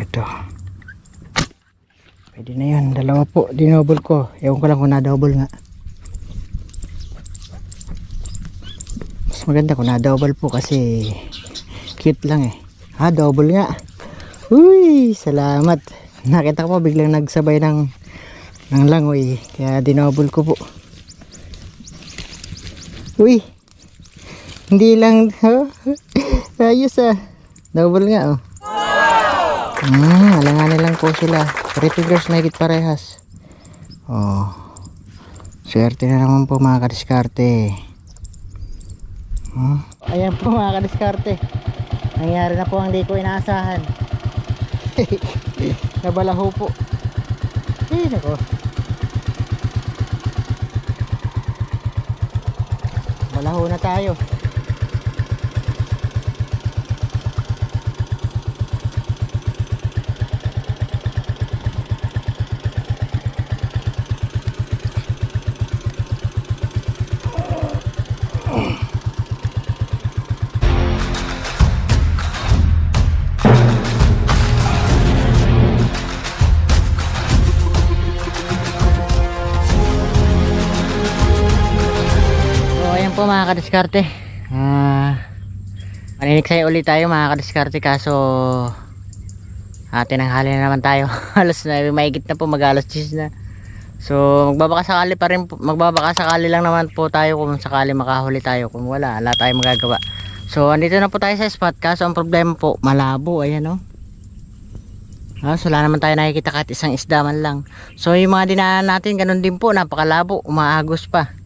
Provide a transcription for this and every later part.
Ito. Pwede na yun. Dalawa po. Dinouble ko. Ewan ko lang kung na-double nga. Mas maganda kung na-double po kasi cute lang eh. Double nga. Uy, salamat. Nakita ko po biglang nagsabay ng langoy. Kaya dinouble ko po. Uy. Hindi lang. Ayos ah. Double nga oh. Alanganin lang po sila. 3 fingers na higit parehas. Oh. Swerte na naman po mga kadiskarte. Ayan po mga kadiskarte. Nangyari na po ang di ko inaasahan. Nabalaho po. Nako. Balaho na tayo. Po mga kadiskarte, maniniksay ulit tayo mga kadiskarte, kaso tinanghali na naman tayo. Halos na maigit na po, mag-alas 10 na. So magbabaka sakali lang naman po tayo kung sakali makahuli tayo. Kung wala tayong magagawa. So andito na po tayo sa spot, kaso ang problema po malabo. Ayan so wala naman tayo nakikita kahit isang isda man lang. So yung mga dinaanan natin ganun din po, napakalabo, umaagos pa.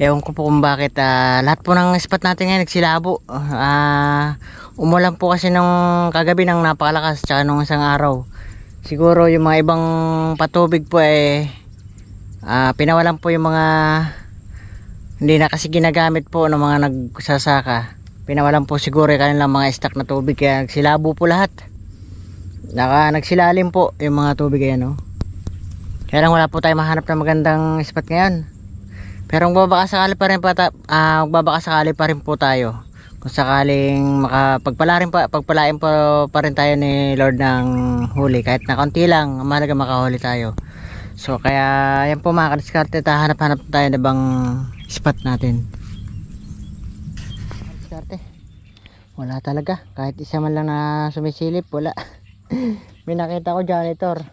Ewan ko po kung bakit lahat po ng spot natin ngayon nagsilabo. Umulan po kasi nung kagabi ng napakalakas, tsaka nung isang araw. Siguro yung mga ibang patubig po pinawalan po yung mga hindi na kasi ginagamit po ng mga nagsasaka. Pinawalan po siguro yung kanilang mga stock na tubig, kaya nagsilabo po lahat. Nagsilalim po yung mga tubig ayan. Kaya lang wala po tayo mahanap na magandang spot ngayon. Pero magbabaka sakali pa rin po tayo. Kung sakaling pagpalain pa rin tayo ni Lord ng huli. Kahit na konti lang, mahalaga makahuli tayo. So kaya yan po mga kadiskarte, hanap-hanap tayo na bang spot natin. Kadiskarte, wala talaga. Kahit isa man lang na sumisilip, wala. May nakita ko janitor.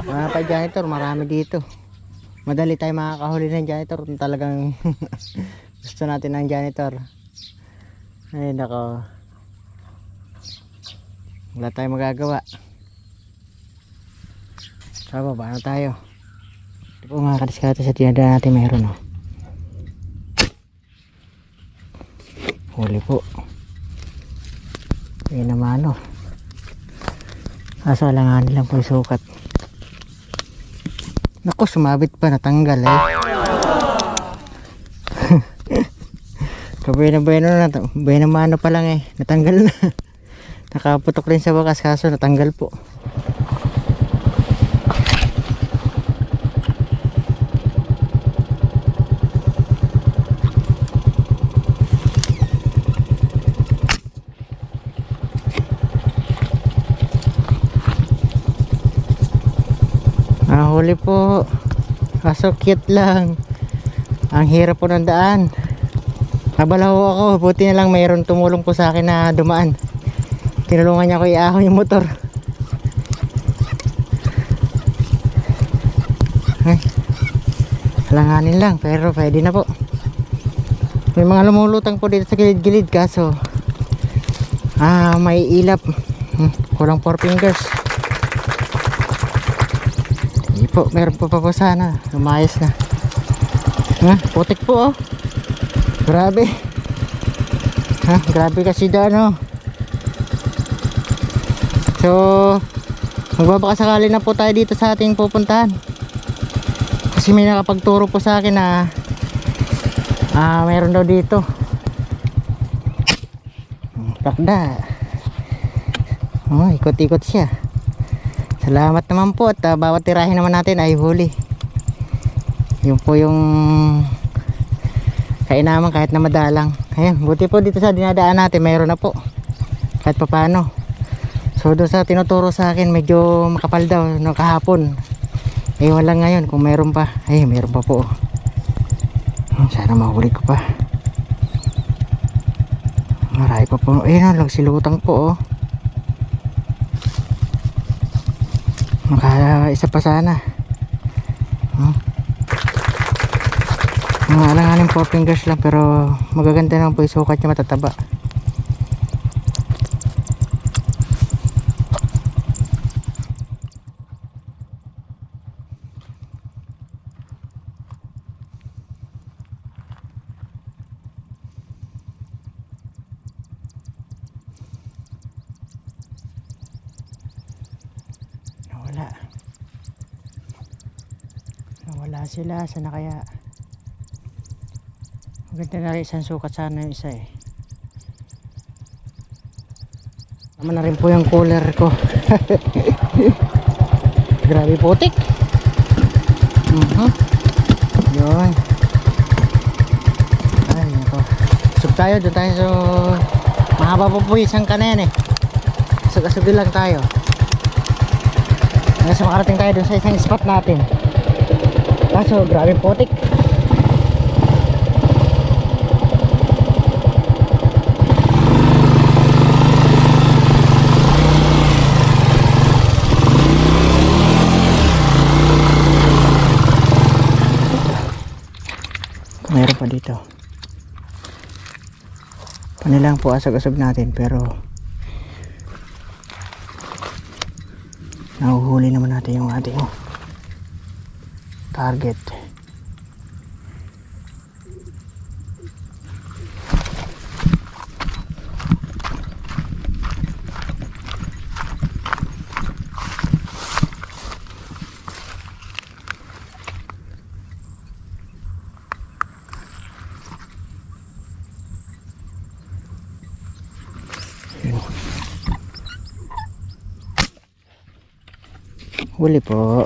Wala pa janitor, marami dito. Madali tayo makakahuli ng janitor kung talagang gusto natin ng janitor. Ay nako, wala tayong magagawa. Sa baba na tayo. Ito po mga kadiskarte, sa tinada natin meron huli po. Ayun naman kaso alanganin lang po yung sukat. Naku, sumabit pa, natanggal Kabuhay na mano pa lang natanggal na. Nakaputok rin sa wakas, kaso natanggal po. Huli po, kaso cute lang. Ang hirap po ng daan. Nabalaho ako, buti na lang mayroon tumulong po sa akin na dumaan. Tinulungan niya ko iahon yung motor. Langanin lang, pero pwede na po. May mga lumulutang po dito sa gilid-gilid, kaso may ilap. Kulang 4 fingers. Po, meron pa sana, lumayas na. Putik po grabe. Grabe kasi daan So magbabaka sakali na po tayo dito sa ating pupuntahan, kasi may nakapagturo po sa akin na meron daw dito pakda. Ikot-ikot siya. Salamat naman po, at bawat tirahin naman natin ay huli. Yun po yung kainaman kahit na madalang. Ayan, buti po dito sa dinadaan natin mayroon na po kahit pa paano. So doon sa tinuturo sa akin medyo makapal daw no, kahapon. Eh wala ngayon kung mayroon pa. Ay mayroon pa po. Sana mahuli ko pa. Marami pa po. Ayun lang silutang po oh. Maka isa pa sana. Mga alanganin 4 fingers lang pero magaganda naman po yung sukat niya, matataba. Nawala sila. Sana kaya? Maganda na rin isang sukat sana yung isa eh. Tama na rin po yung cooler ko. Grabe putik. Yun. Ay ito. Sub tayo doon tayo. So mahaba po po isang ka na yan eh. Asug-asugin lang tayo. Hanggang sa makarating tayo doon sa isang spot natin. Kaso grabe putik. Meron pa dito. Panilang po asag-asag natin pero nahuhuli naman natin yung ating target. Huli po.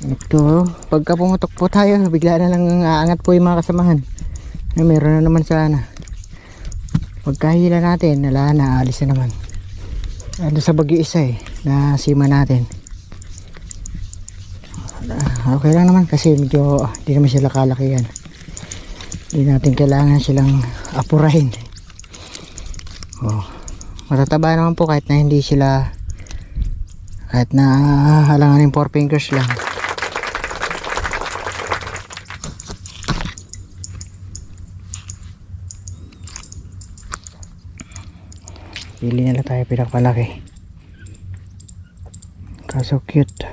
Ito, pagka pumutok po tayo, bigla na lang aangat po yung mga kasamahan. Ay, meron na naman sana. Pagkahila natin, wala na, alis na naman. Ano sa Bagyo isa eh, na sima natin. Okay lang naman kasi medyo hindi naman sila kalakihan. Hindi natin kailangan silang apurahin. Oh. Matataba naman po kahit na hindi sila, kahit na halanganin 4 fingers lang. Pili na lang tayo pinakmalaki. Kaso cute.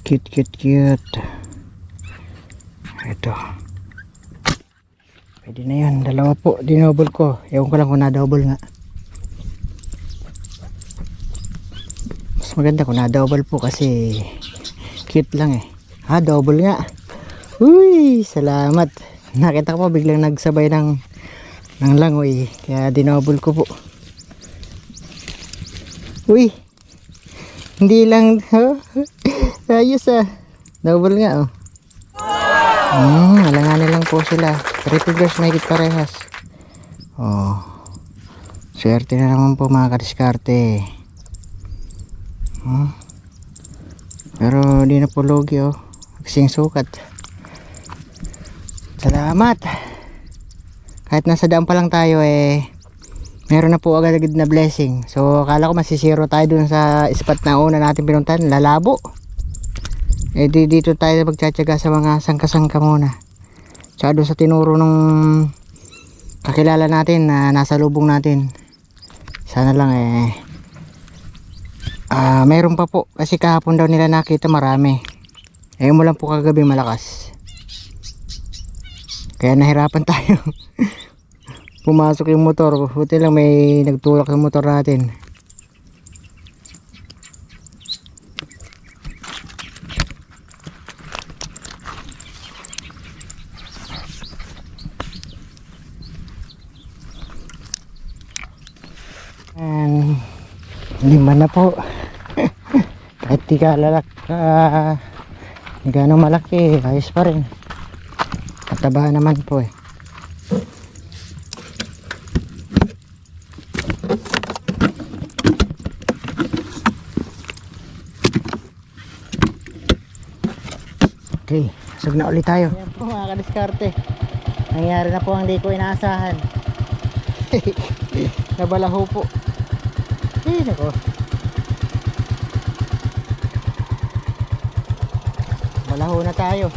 Cute. Ito. Pwede na yan, dalawa po, dinouble ko. Ewan ko lang kung na-double nga. Mas maganda kung na-double po kasi cute lang eh. Ha, double nga. Uy, salamat. Nakita ko po biglang nagsabay ng langoy. Kaya dinouble ko po. Uy, hindi lang. Ayos ah. Double nga oh. Alanganin lang po sila. 3 fingers na higit parehas. Oh. Swerte na naman po mga kadiskarte. Pero di na po logi oh. Kasing sukat. Salamat. Kahit nasa daan pa lang tayo eh, meron na po agad-agad na blessing. So akala ko masisiro tayo dun sa spot na una natin pinuntahan. Lalabo. Eh dito tayo magtsatsaga sa mga sangka-sangka muna. Tsaka doon sa tinuro nung kakilala natin na nasa lubong natin. Sana lang eh mayroon pa po kasi kahapon daw nila nakita marami. Eh mo lang po kagabi malakas. Kaya nahirapan tayo. Pumasok yung motor. Buti lang may nagtulak sa motor natin. And 5 na po. Kahit di ka lalak Gano'ng malaki, ayos pa rin. Kataba naman po eh. Okay, sug na ulit tayo. Ayan po mga kadiskarte. Nangyari na po ang di ko inaasahan. Nabalaho po. Nako. Balaho na tayo.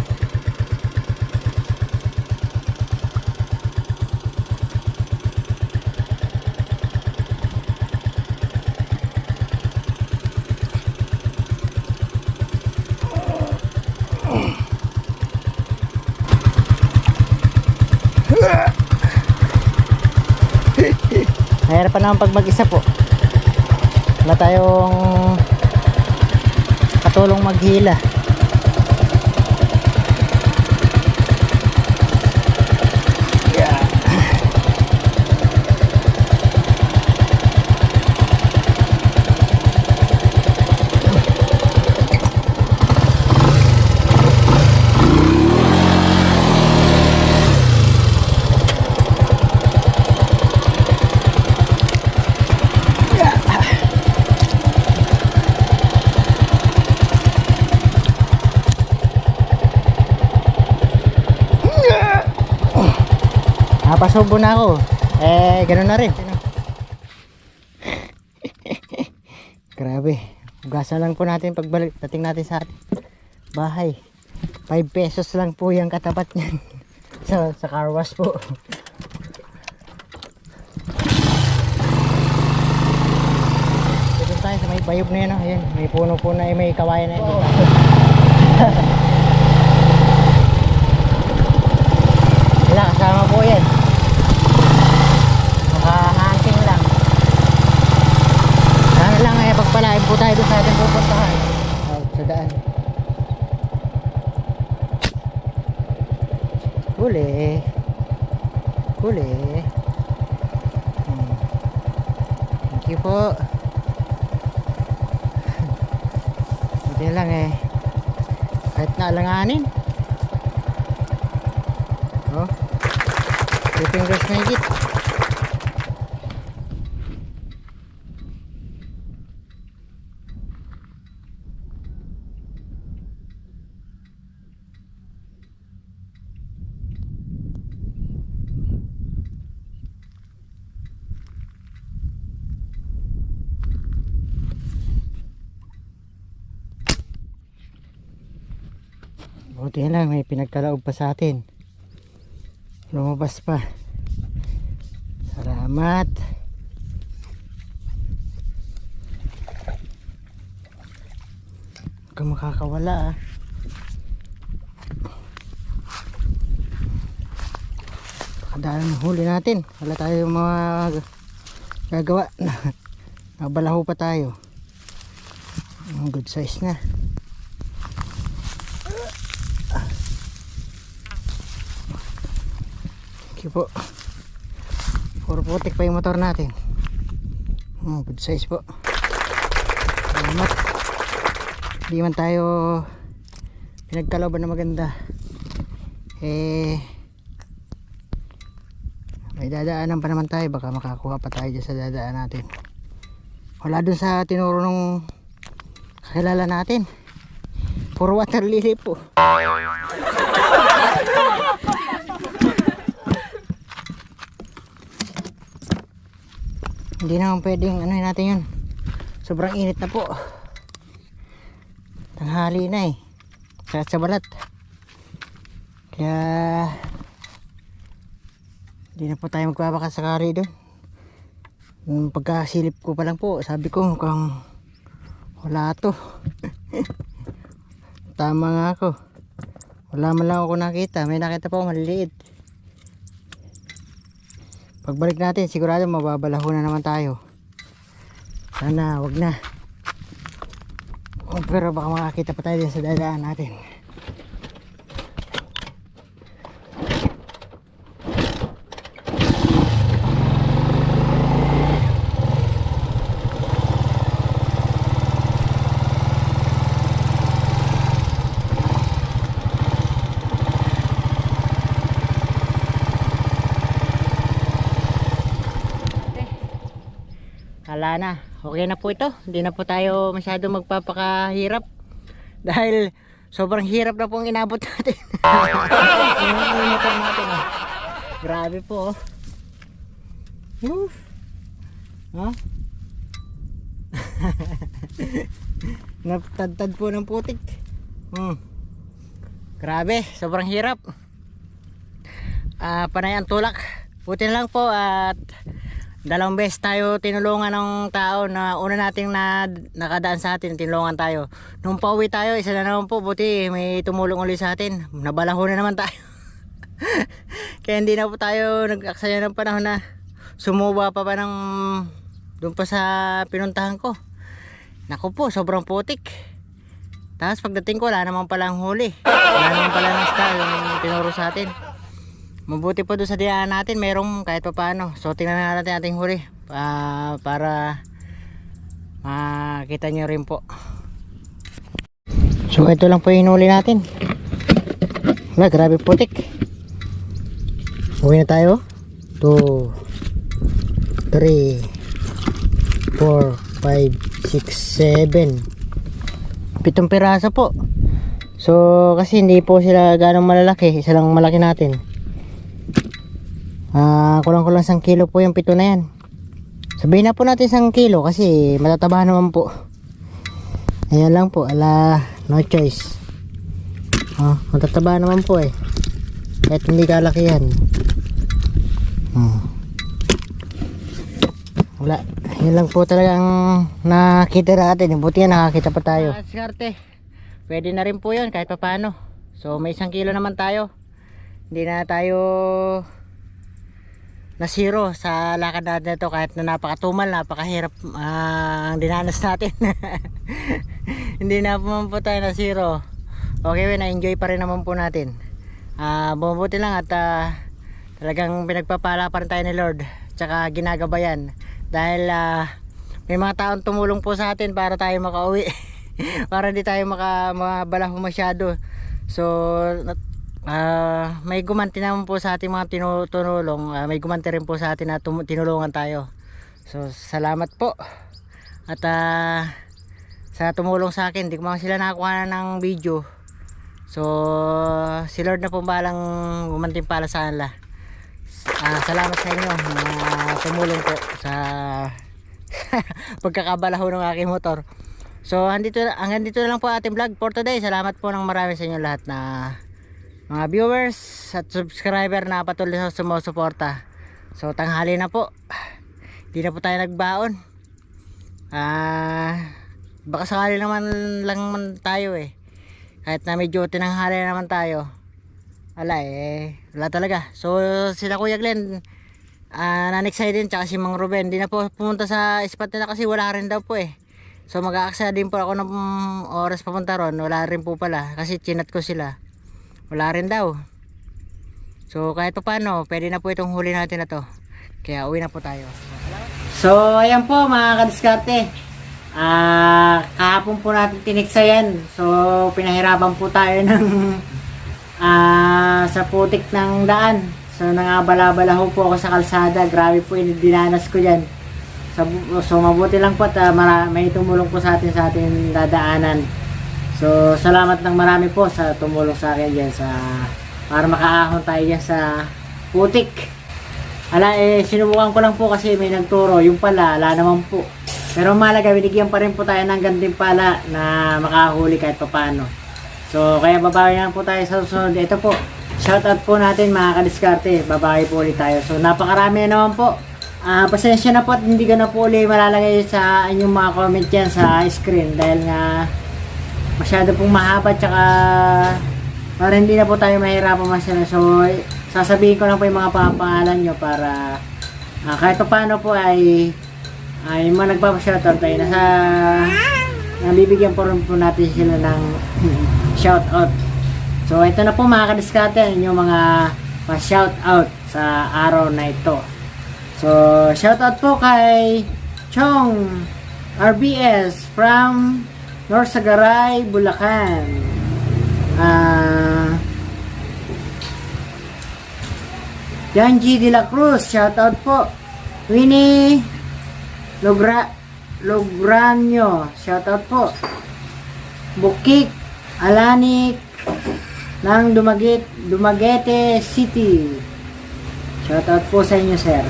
Mahirap pa naman pag mag-isa po. Wala tayong katulong maghila. Napasubo na ako. Ganoon na rin. Grabe. Ugasan lang po natin pagbalik dating natin sa bahay. 5 pesos lang po yung katapat niyan. sa car wash po. Dito tayo sa may bayog na yan. Ayan, may puno po na may kawayan na yan. Wala, kasama po yan. Nakahangking lang. Sana lang pagpalain po tayo doon sa ating pupuntahan. Sa daan. Huli. Huli. Thank you po. Buti na lang kahit na alanganin. Oh. 2 fingers na higit. Buti na lang may pinagkalaog pa sa atin. Lumabas pa. Salamat. Huwag kang makakawala Pakadaan ng huli natin. Wala tayo mga gagawa. Nabalaho pa tayo. Good size na. Thank you po. Puro putik pa yung motor natin. Good size po. Salamat. Di man tayo pinagkalaban na maganda. May dadaanan pa naman tayo. Baka makakuha pa tayo dyan sa dadaan natin. Wala dun sa tinuro nung kakilala natin. Puro water lily po. Hindi naman pwedeng ano natin yun. Sobrang init na po. Tanghali na sakit sa balat. Kaya hindi na po tayo magbabakas sakali doon. Pagkasilip ko pa lang po, sabi ko mukhang wala to. Tama nga ako. Wala man lang ako nakita. May nakita pa ako maliliit. Pagbalik natin sigurado mababalaho na naman tayo. Sana wag na. Pero baka makakita pa tayo din sa dadaan natin. wala na. Okay na po ito. Hindi na po tayo masyado magpapakahirap. Dahil sobrang hirap na pong inabot natin. Yung motor natin, oh. Grabe po, oh. Huh? Natadtad po ng putik. Grabe, sobrang hirap. Panay ang tulak. Buti na lang po at dalawang beses tayo tinulungan ng tao na una nating nakadaan sa atin, tinulungan tayo. Nung pauwi tayo, isa na naman po, buti may tumulong ulit sa atin. Nabalaho na naman tayo. Kaya hindi na po tayo nag-aksaya ng panahon na sumuba pa ng doon pa sa pinuntahan ko. Naku po, sobrang putik. Tapos pagdating ko, wala naman palang huli. Wala naman pala ng star yung tinuro sa atin. Mabuti po doon sa diyaan natin, merong kahit pa paano. So tingnan natin ating huli para makita nyo rin po. So ito lang po yung huli natin. Wala, grabe putik. Uwi na tayo. 2 3 4 5 6 7 pitong piraso po. So kasi hindi po sila ganong malalaki. Isa lang malaki natin. Kulang-kulang 1 kilo po yung pito na yan. Sabihin na po natin 1 kilo kasi matataba naman po. Ayan lang po, no choice. Matataba naman po eh. Kahit hindi kalaki yan. Wala, yun lang po talagang nakita natin. Buti yan, nakakita pa tayo. Skarte, pwede na rin po yun kahit pa paano. So may 1 kilo naman tayo. Hindi na tayo na zero sa lakad natin ito kahit na napakatumal, napakahirap ang dinanas natin. Hindi na po tayo na zero. Okay, na-enjoy pa rin naman po natin. Bumubuti lang at talagang pinagpapala pa rin tayo ni Lord. Tsaka ginagabayan. Dahil may mga taong tumulong po sa atin para tayo makauwi. Para hindi tayo mabalaho masyado. So may gumanti naman po sa ating mga tinulong. May gumanti rin po sa atin na tinulungan tayo. So salamat po. At sa tumulong sa akin, hindi ko man sila nakakuha ng video. So si Lord na po balang gumanting pala sa kanila. Salamat sa inyo mga tumulong po sa pagkakabalaho ng aking motor. So hanggang dito na lang po ating vlog for today. Salamat po ng marami sa inyo lahat na mga viewers at subscriber na patuloy sa sumusuporta. So tanghali na po, hindi na po tayo nagbaon. Baka sakali naman lang tayo eh. Kahit na medyo tinanghali naman tayo, wala talaga. So sila Kuya Glenn, Nanixay din, tsaka si Mang Ruben, hindi na po pumunta sa spot nila kasi wala rin daw po eh. So mag-aaksaya din po ako ng oras papunta ron, wala rin po pala kasi chinat ko sila, wala rin daw. So kahit pa paano, pwede na po itong huli natin na to. Kaya uwi na po tayo. So ayan po mga kadiskarte, kahapon po natin tiniksayan. So pinahirapan po tayo ng sa putik ng daan. So nangabala-bala po ako sa kalsada. Grabe po yung dinanas ko dyan. So mabuti lang po at may tumulong po sa ating dadaanan. So salamat ng marami po sa tumulong sa akin dyan para makaahon tayo dyan sa putik. Sinubukan ko lang po kasi may nagturo. Yung pala, ala naman po. Pero malaga, binigyan pa rin po tayo ng gantimpala na makahuli kahit papano. So kaya babawi na po tayo sa susunod. Ito po, shoutout po natin mga kadiskarte. Babawi po ulit tayo. So napakarami naman po. Pasensya na po at hindi ka na po ulit malalagay sa inyong mga comment yan sa screen. Dahil nga masyado pong mahaba, tsaka para hindi na po tayo mahirapan masyado. So sasabihin ko lang po yung mga pangalan nyo para kahit pa paano po ay mga nagpapashoutout tayo nabibigyan po rin po natin sila ng shoutout. So ito na po mga kadiskarte yung mga pa-shoutout sa araw na ito. So shoutout po kay Chong RBS from Norsagaray, Bulacan. Jan G. de la Cruz, shoutout po. Winnie Gonzales, shoutout po. Logranyo, shoutout po. Bukik Alanik ng Dumaguete City. Shoutout po sa inyo, sir.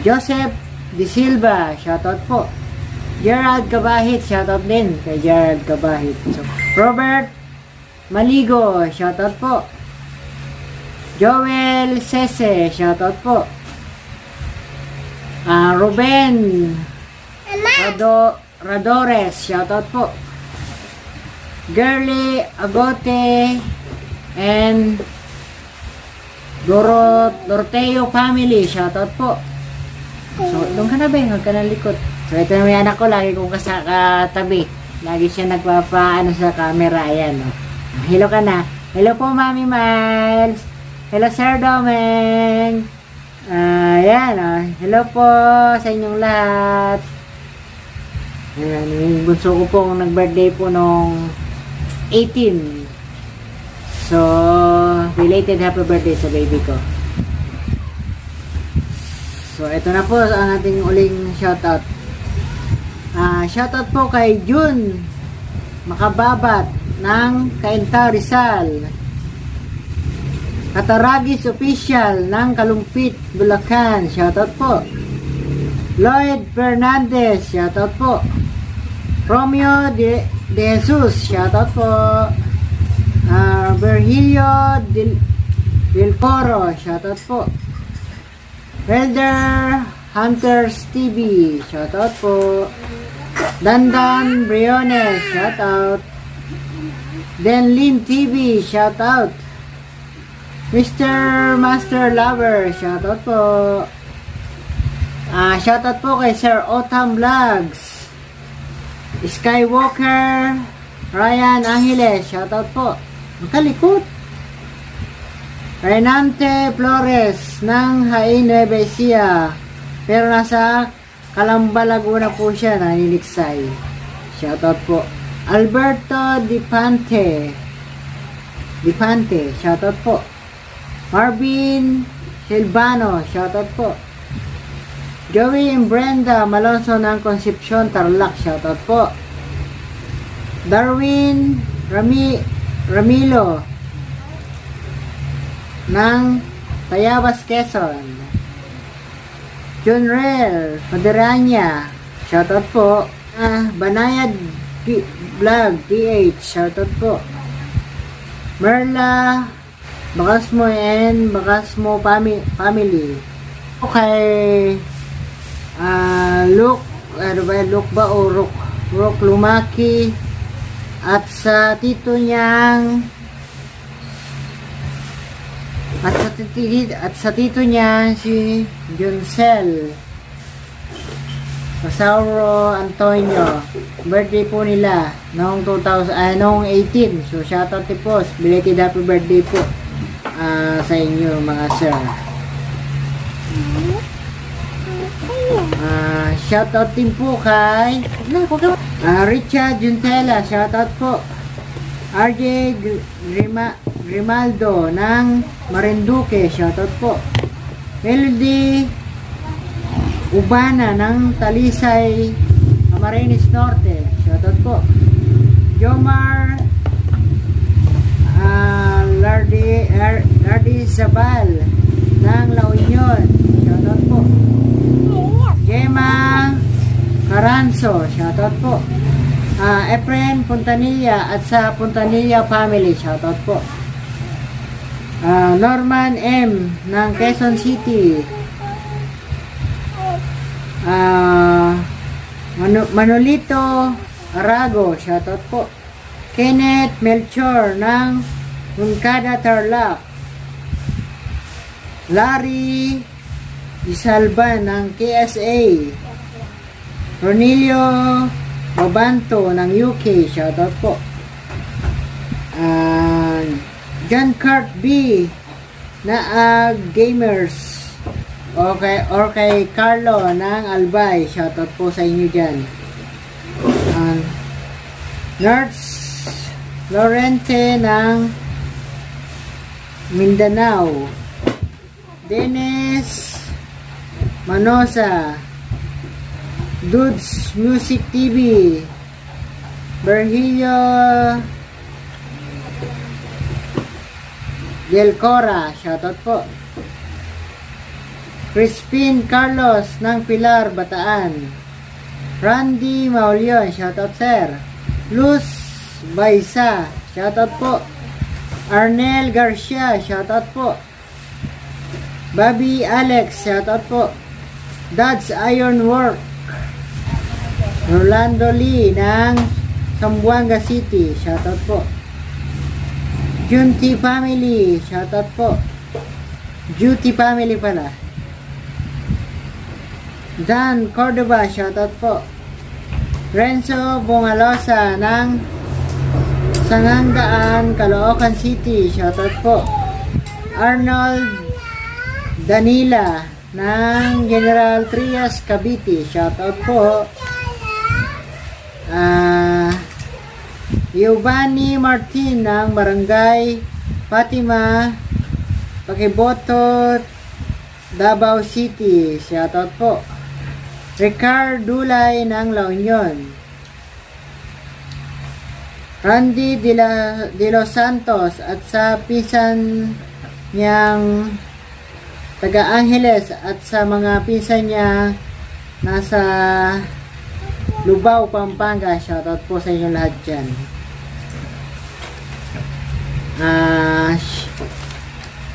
Joseph De Silva, shoutout po. Gerald Kabahit, shoutout din kay Gerald Kabahit. So, Robert Maligo, shoutout po. Joel Sese, shoutout po. Ruben Radores, shoutout po. Girly Agote and Doroteo family, shoutout po. So, doon ka na ba? Huwag ka na likod. So, ito na yung anak ko, lagi kong katabi. Lagi siya nagpapaano sa camera. Ayan, no? Hello ka na. Hello po, Mami Miles. Hello, Sir Domeng. Ayan, oh. Hello po sa inyong lahat. Ayan, yung bunso ko po kung nag-birthday po nung 18. So, belated happy birthday sa baby ko. So, ito na po ang ating uling shoutout. Shoutout po kay June Makababat ng Cainta Rizal. Kataragis Official ng Kalumpit, Bulacan. Shoutout po. Lloyd Fernandez. Shoutout po. Romeo De Jesus. Shoutout po. Virgilio Del Coro. Shoutout po. Welder Hunters TV. Shoutout po. Dandan Briones. Shoutout. Denlin TV. Shoutout. Mr. Master Lover, shoutout po. Shoutout po kay Sir Otam Vlogs. Skywalker Ryan Angeles, shoutout po. Makalikot. Renante Flores ng Hain Nueva Ecija. Pero nasa Calamba, Laguna po siya, naniliksay. Shoutout po. Alberto Dipante, shoutout po. Marvin Silvano, shoutout po. Joey and Brenda Malonzo ng Concepcion, Tarlac, shoutout po. Darwin Ramilo ng Tayabas, Quezon. Junrel Maderanya, shoutout po. Banayad Vlog PH, shoutout po. Merla Bakasmo and Bakasmo family. Okay. Luke ba o Rook Lumaki at sa tito niyang si Joncel Pasauro Antonio, birthday po nila noong 18. So shoutout po, belated happy birthday po sa inyo mga sir. Shoutout din po kay Richard Juntela, shoutout po. RJ Grimaldo ng Marinduque, shoutout po. Melody Ubana ng Talisay, Camarines Norte, shoutout po. Jomar Lardi Zabal ng La Union, shoutout po. Gemma Caranzo, shoutout po. Efren Puntanilla at sa Puntanilla family, shoutout po. Norman M ng Quezon City. Manolito Arago, shoutout po. Kenneth Melchor ng Moncada, Tarlac. Larry Isalban ng KSA. Ronilio Babanto ng UK, shoutout po. John Kurt B na Gamers. Okay, or kay Carlo ng Albay, shoutout po sa inyo dyan. Nurse Lorente ng Mindanao. Dennis Manosa Dudes Music TV, Virgilio Del Cora, shoutout po. Crispin Carlos ng Pilar, Bataan. Randy Maulion, shoutout sir. Luz Baisa, shoutout po. Arnel Garcia, shoutout po. Bobby Alex, shoutout po. Dad's Ironwork. Rolando Lee ng Zamboanga City, shoutout po. Junti Family, shoutout po. Juti Family pala. Dan Cordova, shoutout po. Renzo Bongalosa ng Sangandaan, Caloocan City, shoutout po. Arnold Danila ng General Trias, Cavite, shoutout po. Giovanni Martin ng Barangay Fatima, Pakiboto, Davao City, shoutout po. Ricard Dulay ng La Union. Randy de los Santos at sa pinsan niyang taga Angeles at sa mga pinsan niya nasa Lubao, Pampanga, shoutout po sa inyo lahat dyan.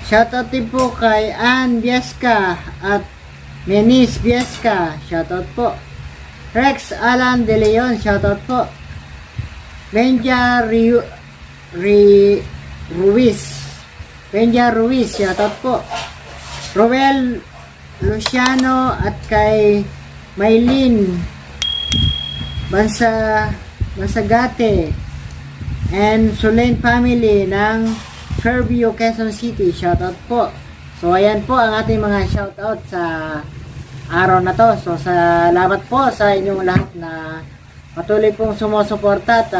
Shoutout din po kay Ann Biesca at Menis Biesca, shoutout po. Rex Alan De Leon, shoutout po. Benja Ruiz, shoutout po. Roel Luciano at kay Maylin Bansagate and Sulen family ng Fairview, Quezon City, shoutout po. So ayan po ang ating mga shoutout sa araw na to. So salamat po sa inyong lahat na patuloy pong sumusuporta at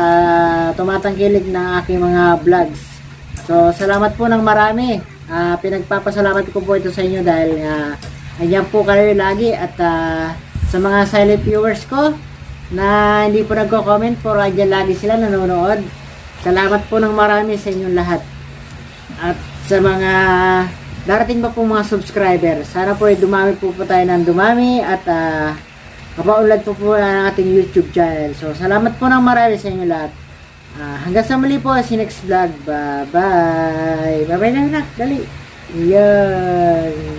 tumatangkilig ng aking mga vlogs. So salamat po ng marami. Pinagpapasalamat ko po ito sa inyo dahil andyan po kayo lagi at sa mga silent viewers ko na hindi po nagko-comment po, andyan lagi sila nanonood. Salamat po ng marami sa inyong lahat. At sa mga darating pa po mga subscriber, sana po dumami po tayo ng dumami at mapaunlad po ang ating YouTube channel. So salamat po ng marami sa inyo lahat. Hanggang sa muli po si next vlog. Bye bye. Bye bye na, dali. Yan.